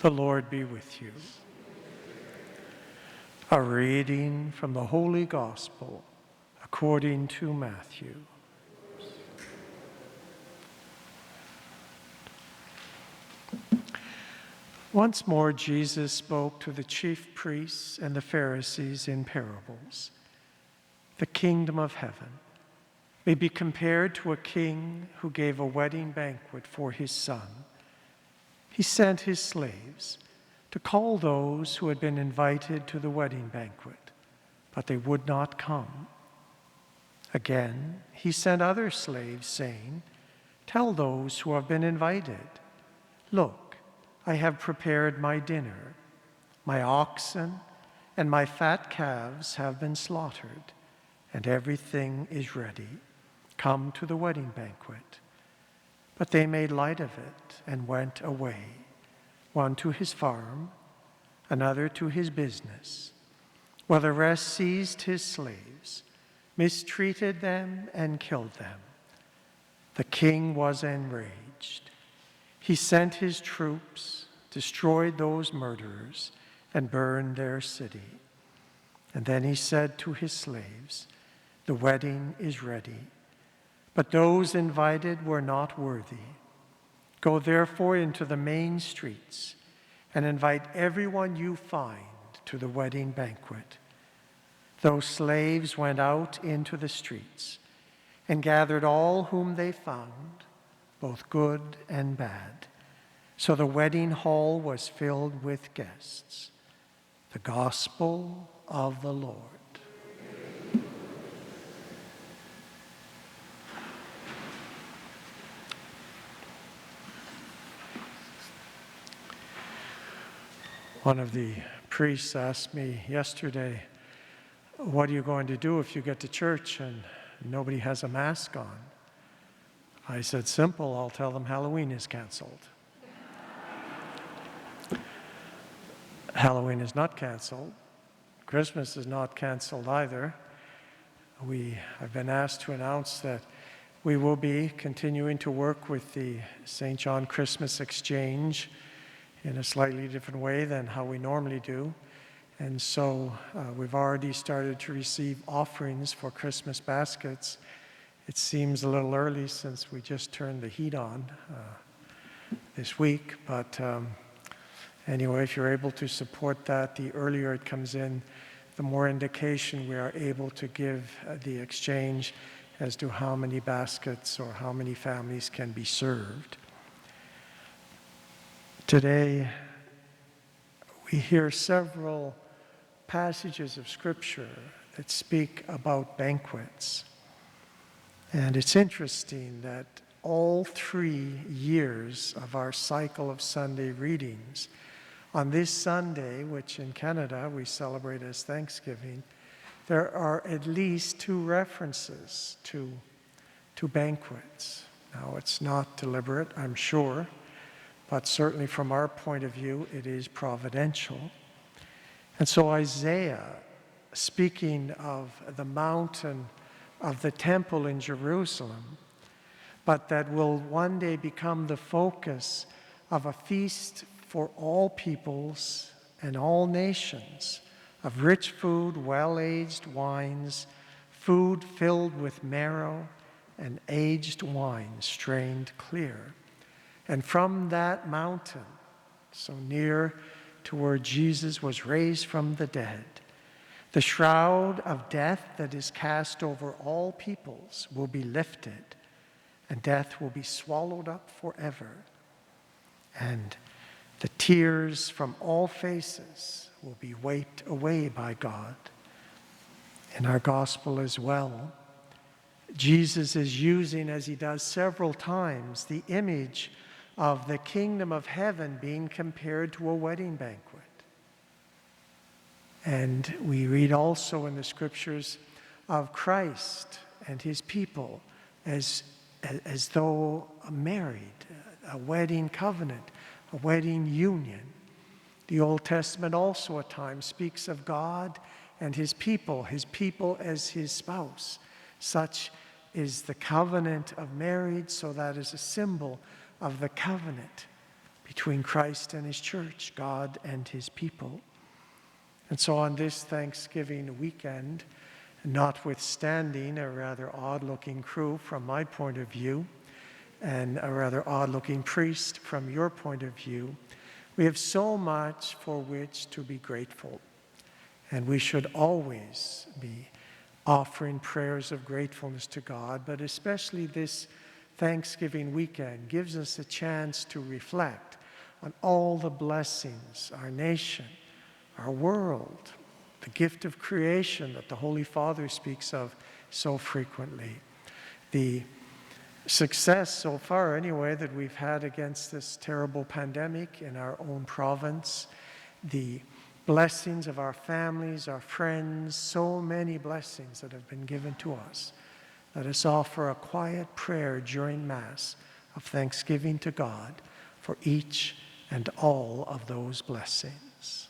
The Lord be with you. A reading from the Holy Gospel according to Matthew. Once more Jesus spoke to the chief priests and the Pharisees in parables. The kingdom of heaven may be compared to a king who gave a wedding banquet for his son. He sent his slaves to call those who had been invited to the wedding banquet, but they would not come. Again, he sent other slaves, saying, "Tell those who have been invited, 'Look, I have prepared my dinner. My oxen and my fat calves have been slaughtered, and everything is ready. Come to the wedding banquet.' But they made light of it and went away, one to his farm, another to his business, while the rest seized his slaves, mistreated them, and killed them. The king was enraged. He sent his troops, destroyed those murderers, and burned their city. And then he said to his slaves, 'The wedding is ready, but those invited were not worthy. Go therefore into the main streets and invite everyone you find to the wedding banquet.' Those slaves went out into the streets and gathered all whom they found, both good and bad. So the wedding hall was filled with guests." The Gospel of the Lord. One of the priests asked me yesterday, "What are you going to do if you get to church and nobody has a mask on?" I said, "Simple, I'll tell them Halloween is canceled." Halloween is not canceled. Christmas is not canceled either. I've been asked to announce that we will be continuing to work with the St. John Christmas Exchange in a slightly different way than how we normally do. And so we've already started to receive offerings for Christmas baskets. It seems a little early since we just turned the heat on this week, but anyway, if you're able to support that, the earlier it comes in, the more indication we are able to give the exchange as to how many baskets or how many families can be served. Today, we hear several passages of Scripture that speak about banquets. And it's interesting that all 3 years of our cycle of Sunday readings, on this Sunday, which in Canada we celebrate as Thanksgiving, there are at least 2 references to banquets. Now, it's not deliberate, I'm sure, but certainly from our point of view, it is providential. And so Isaiah, speaking of the mountain of the temple in Jerusalem, but that will one day become the focus of a feast for all peoples and all nations, of rich food, well-aged wines, food filled with marrow, and aged wine strained clear. And from that mountain, so near to where Jesus was raised from the dead, the shroud of death that is cast over all peoples will be lifted, and death will be swallowed up forever. And the tears from all faces will be wiped away by God. In our gospel as well, Jesus is using, as he does several times, the image of the kingdom of heaven being compared to a wedding banquet. And we read also in the scriptures of Christ and his people as though married, a wedding covenant, a wedding union. The Old Testament also at times speaks of God and his people as his spouse. Such is the covenant of marriage, so that is a symbol of the covenant between Christ and his church, God and his people. And so on this Thanksgiving weekend, notwithstanding a rather odd-looking crew from my point of view, and a rather odd-looking priest from your point of view, we have so much for which to be grateful. And we should always be offering prayers of gratefulness to God, but especially this Thanksgiving weekend gives us a chance to reflect on all the blessings our nation, our world, the gift of creation that the Holy Father speaks of so frequently, the success so far anyway that we've had against this terrible pandemic in our own province, the blessings of our families, our friends, so many blessings that have been given to us. Let us offer a quiet prayer during Mass of thanksgiving to God for each and all of those blessings.